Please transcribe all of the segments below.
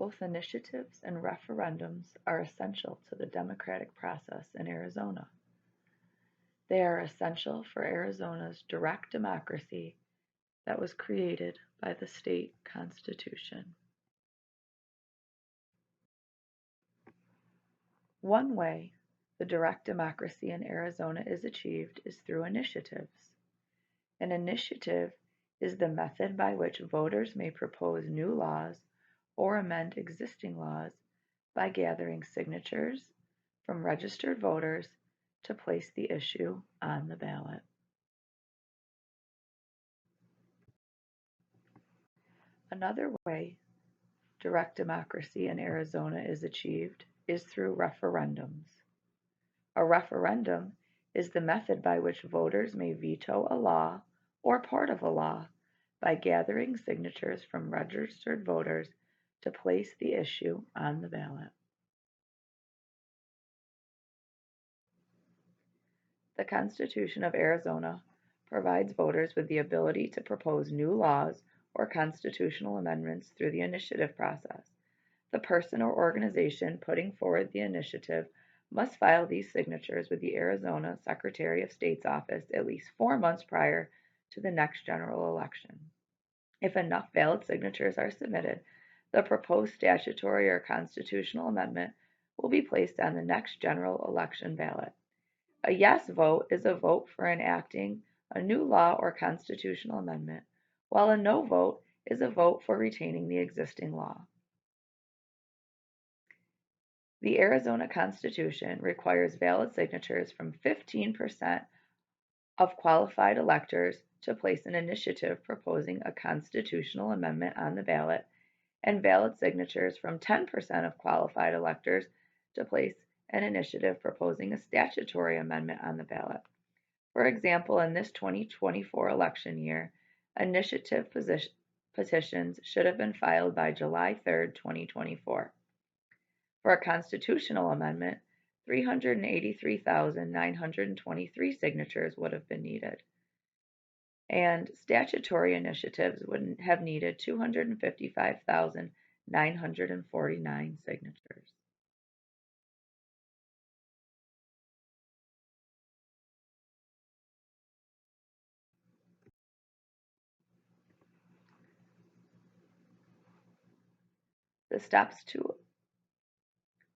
Both initiatives and referendums are essential to the democratic process in Arizona. They are essential for Arizona's direct democracy that was created by the state constitution. One way the direct democracy in Arizona is achieved is through initiatives. An initiative is the method by which voters may propose new laws or amend existing laws by gathering signatures from registered voters to place the issue on the ballot. Another way direct democracy in Arizona is achieved is through referendums. A referendum is the method by which voters may veto a law or part of a law by gathering signatures from registered voters to place the issue on the ballot. The Constitution of Arizona provides voters with the ability to propose new laws or constitutional amendments through the initiative process. The person or organization putting forward the initiative must file these signatures with the Arizona Secretary of State's office at least 4 months prior to the next general election. If enough valid signatures are submitted, the proposed statutory or constitutional amendment will be placed on the next general election ballot. A yes vote is a vote for enacting a new law or constitutional amendment, while a no vote is a vote for retaining the existing law. The Arizona Constitution requires valid signatures from 15% of qualified electors to place an initiative proposing a constitutional amendment on the ballot, and valid signatures from 10% of qualified electors to place an initiative proposing a statutory amendment on the ballot. For example, in this 2024 election year, initiative petitions should have been filed by July 3, 2024. For a constitutional amendment, 383,923 signatures would have been needed, and statutory initiatives would have needed 255,949 signatures. The steps to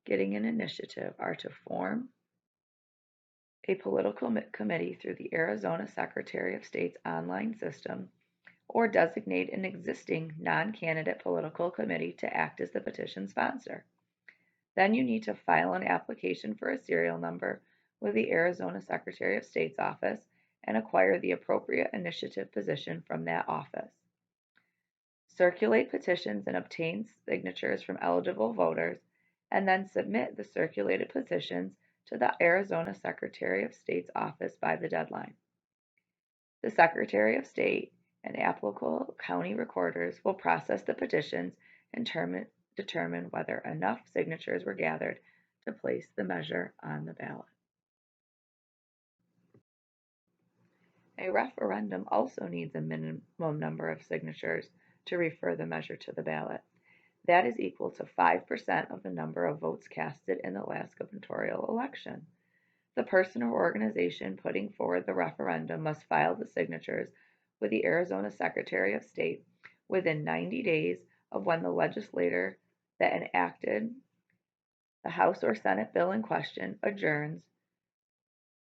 getting an initiative are to form a political committee through the Arizona Secretary of State's online system, or designate an existing non-candidate political committee to act as the petition sponsor. Then you need to file an application for a serial number with the Arizona Secretary of State's office and acquire the appropriate initiative position from that office. Circulate petitions and obtain signatures from eligible voters, and then submit the circulated petitions to the Arizona Secretary of State's office by the deadline. The Secretary of State and applicable county recorders will process the petitions and determine whether enough signatures were gathered to place the measure on the ballot. A referendum also needs a minimum number of signatures to refer the measure to the ballot. That is equal to 5% of the number of votes casted in the last gubernatorial election. The person or organization putting forward the referendum must file the signatures with the Arizona Secretary of State within 90 days of when the legislator that enacted the House or Senate bill in question adjourns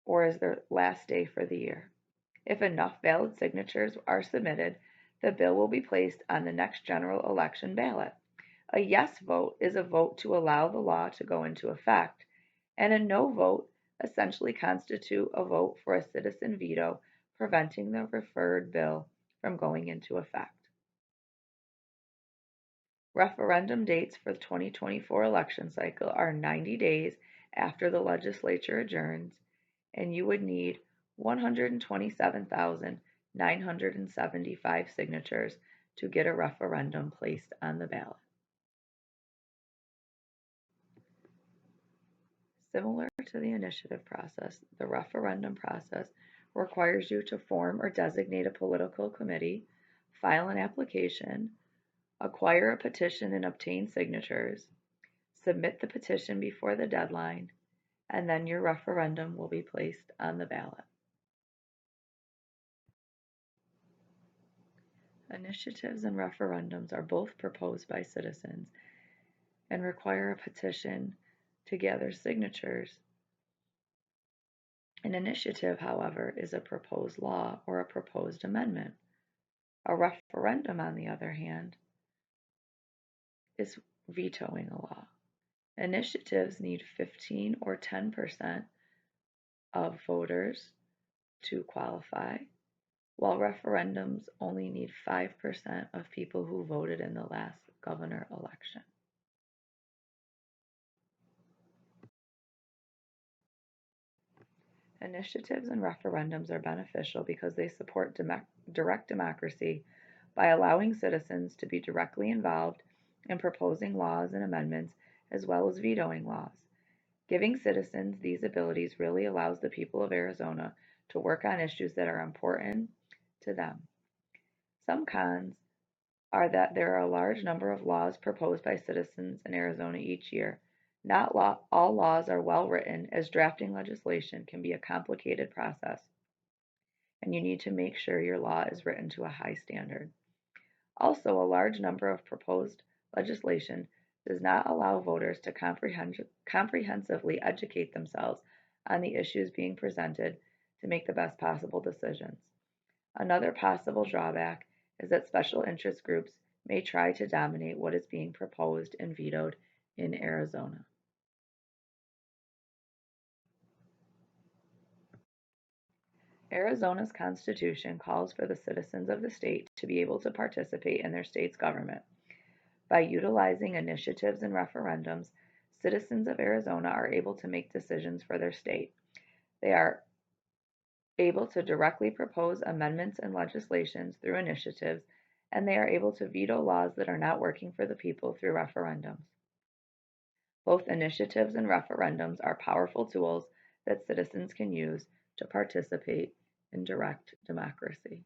or is their last day for the year. If enough valid signatures are submitted, the bill will be placed on the next general election ballot. A yes vote is a vote to allow the law to go into effect, and a no vote essentially constitute a vote for a citizen veto preventing the referred bill from going into effect. Referendum dates for the 2024 election cycle are 90 days after the legislature adjourns, and you would need 127,975 signatures to get a referendum placed on the ballot. Similar to the initiative process, the referendum process requires you to form or designate a political committee, file an application acquire a petition and obtain signatures, submit the petition before the deadline, and then your referendum will be placed on the ballot. Initiatives and referendums are both proposed by citizens and require a petition to gather signatures. An initiative, however, is a proposed law or a proposed amendment. A referendum, on the other hand, is vetoing a law. Initiatives need 15 or 10% of voters to qualify, while referendums only need 5% of people who voted in the last governor election. Initiatives and referendums are beneficial because they support direct democracy by allowing citizens to be directly involved in proposing laws and amendments as well as vetoing laws. Giving citizens these abilities really allows the people of Arizona to work on issues that are important to them. Some cons are that there are a large number of laws proposed by citizens in Arizona each year. Not all laws are well written, as drafting legislation can be a complicated process, and you need to make sure your law is written to a high standard. Also, a large number of proposed legislation does not allow voters to comprehensively educate themselves on the issues being presented to make the best possible decisions. Another possible drawback is that special interest groups may try to dominate what is being proposed and vetoed in Arizona. Arizona's constitution calls for the citizens of the state to be able to participate in their state's government. By utilizing initiatives and referendums, citizens of Arizona are able to make decisions for their state. They are able to directly propose amendments and legislations through initiatives, and they are able to veto laws that are not working for the people through referendums. Both initiatives and referendums are powerful tools that citizens can use to participate in direct democracy.